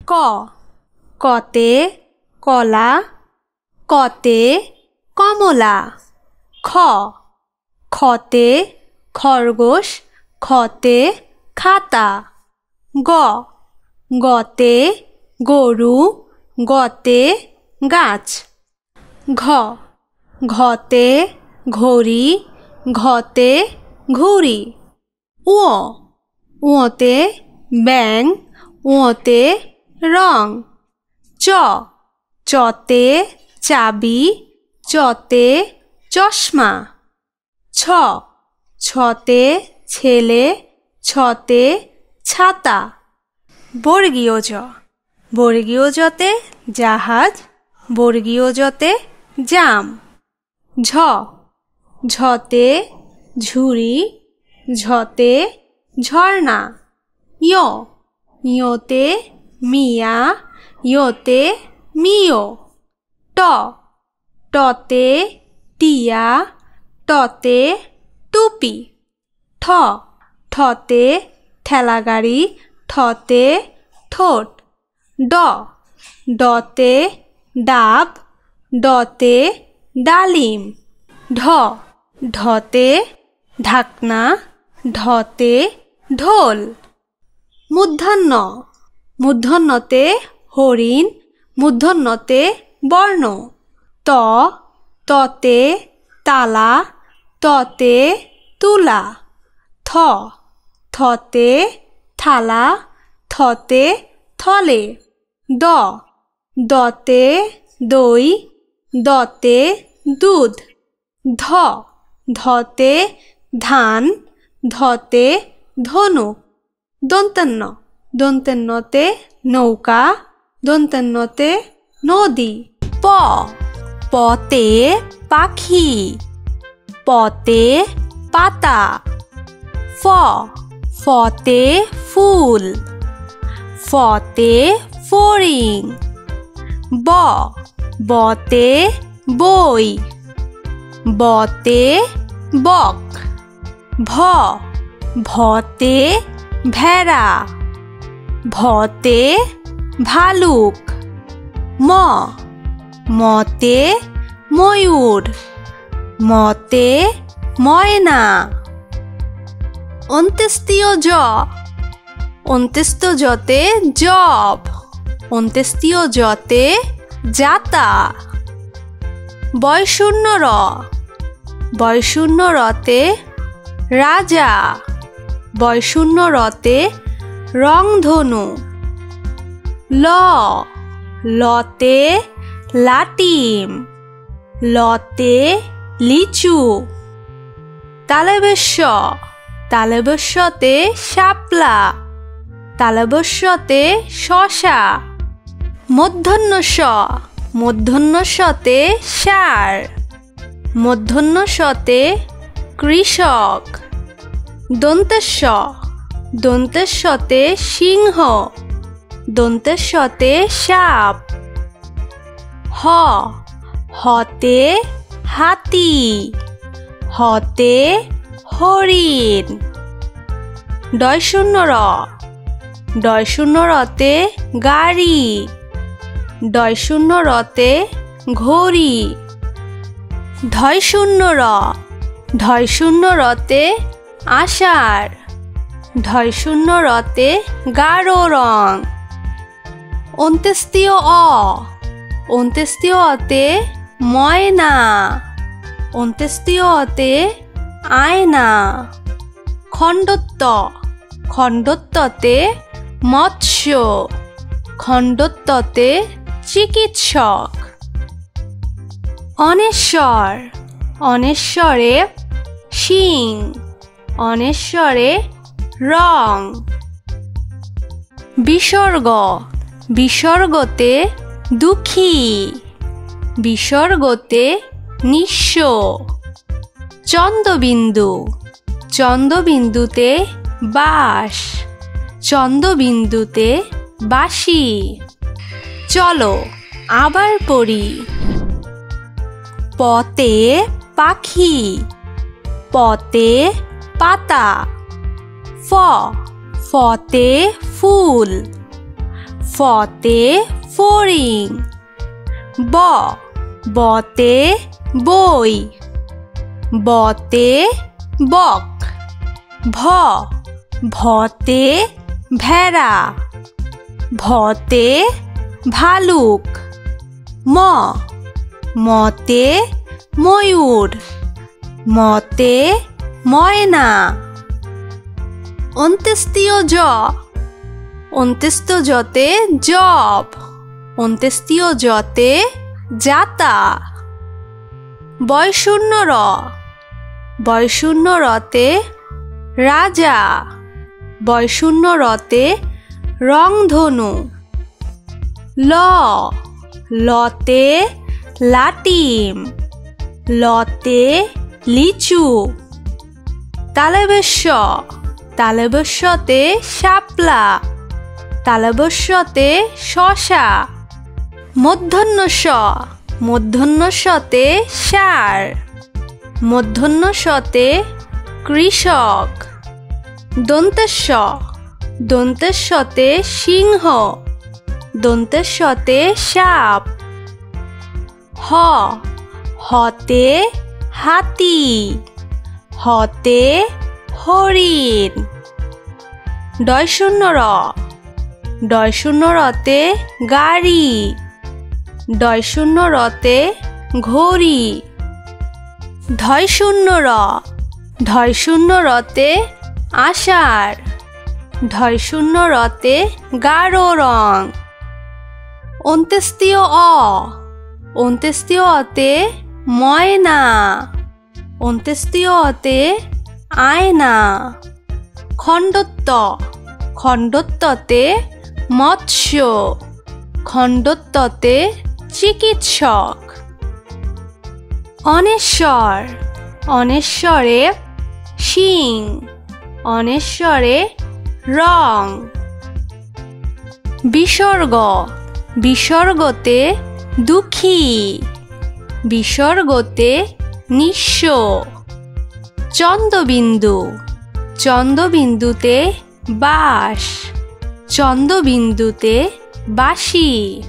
ক, কতে কলা, কতে কমলা। খ, খতে খরগোশ, খতে খাতা। গ, গতে গরু, গতে গাছ। ঘ, ঘতে ঘড়ি, ঘতে ঘুড়ি। উ, উতে ব্যাঙ, উতে রং। চ, চতে চাবি, চতে চশমা। ছ, ছতে ছেলে, ছতে ছাতা। বর্গীয় জ, বর্গীয় জতে জাহাজ, বর্গীয় জতে জাম। ঝ, ঝতে ঝুড়ি, ঝতে ঝর্ণা। য়, ইয়তে মিয়া, ইয়তে মিও। ট, টতে টিয়া, টতে টুপি। ঠ, ঠতে ঠেলাগাড়ি, ঠতে ঠোঁট। ড, ডতে ডাব, ডতে ডালিম। ঢ, ঢতে ঢাকনা, ঢতে ঢোল। মূর্ধন্য, মূর্ধন্যতে হরিণ, মূর্ধন্যতে বর্ণ। ত, ততে তালা, ততে তুলা। থ, থতে থালা, থতে থলে। দ, দতে দই, দতে দুধ। ধ, ধতে ধান, ধতে ধনুক। দন্তেন্ন, দন্তেন্নতে নৌকা, দন্তেন্নতে নদী। প, পতে পাখি, পতে পাতা। ফ, ফতে ফুল, ফতে ফড়িং। ব, বতে বই, বতে বক। ভ, ভতে ভেড়া, ভতে ভালুক। ম, মতে ময়ূর, মতে ময়না। অন্ত্যেষ্টিয় জ, অন্ত্যেষ্টিয় জতে জব, অন্ত্যেষ্টিয় জতে জাতা। বয়শূন্য র, বয়শূন্য রতে রাজা, বয়শূন্য রতে রংধনু। ল, লতে লাটিম, লতে লিচু। তালব্য শ, তালব্যতে শাপলা, তালব্যতে শশা। মূর্ধন্য ষ, মূর্ধন্য শতে ষাঁড়, মূর্ধন্য শতে কৃষক। দন্তেশ্ব, দন্তেশ্বতে সিংহ, দন্তেশ্বতে সাপ। হ, হতে হাতি, হতে হরিণ। ডয়শূন্য র, ডয়শূন্য রতে গাড়ি, ডয়শূন্য রতে ঘড়ি। ঢয়শূন্য র, ঢয়শূন্য রতে আষাঢ়, ঢয়শূন্য রতে গাঢ় রং। অন্ত্যেষ্টিয় অ, অন্ত্যেষ্টিয় অতে ময়না, অন্ত্যেষ্টিয় অতে আয়না। খণ্ডত্ব, খণ্ডত্বতে মৎস্য, খণ্ডত্বতে চিকিৎসক। অনেশ্বর, অনেশ্বরে শিং, অনেশ্বরে রং। বিসর্গ, বিসর্গতে দুঃখী, বিসর্গতে নিঃস্ব। চন্দ্রবিন্দু, চন্দ্রবিন্দুতে বাঁশ, চন্দ্রবিন্দুতে বাঁশি। চলো আবার পড়ি। পতে পাখি, পতে পাতা। ফ, ফতে ফুল, ফতে ফড়িং। বতে বই। বতে বক। ভতে ভেড়া। ভতে ভালুক। মতে ময়ূর। মতে ময়না। অন্ত্যেষ্টিয় জ। অন্ত্যেষ্টিয় জতে জব। অন্ত্যেষ্টিয় জতে জাতা। বয়শূন্য র। বয়শূন্য রতে রাজা। বয়শূন্য রতে রংধনু। লতে লাটিম। লতে লিচু। তালব্য শ। তালব্যতে শাপলা। তালব্যতে শশা। মূর্ধন্য ষ। মূর্ধন্য শতে ষাঁড়। মূর্ধন্য শতে কৃষক। দন্তেশ। দন্তেশতে সিংহ। দন্তেশতে সাপ। হতে হাতি। হতে হরিণ। ডয়শূন্য র। ডয়শূন্য রতে গাড়ি। ডয়শূন্য রতে ঘড়ি। ঢয়শূন্য র। ঢয়শূন্য রতে আষাঢ়। ঢয়শূন্য রতে গাঢ় রং। অন্ত্যেষ্টিয় অ। অন্ত্যেষ্টিয় অতে ময়না। অন্ত্যেষ্টিয় অতে আয়না। খণ্ডত্ব। খণ্ডত্বতে মৎস্য। খণ্ডত্বতে চিকিৎসক। অনেশ্বর। অনেশ্বরে শিং। অনেশ্বরে রং। বিসর্গ। বিসর্গতে দুঃখী। বিসর্গতে নিঃস্ব। চন্দ্রবিন্দু। চন্দ্রবিন্দুতে বাঁশ। চন্দ্রবিন্দুতে বাঁশি।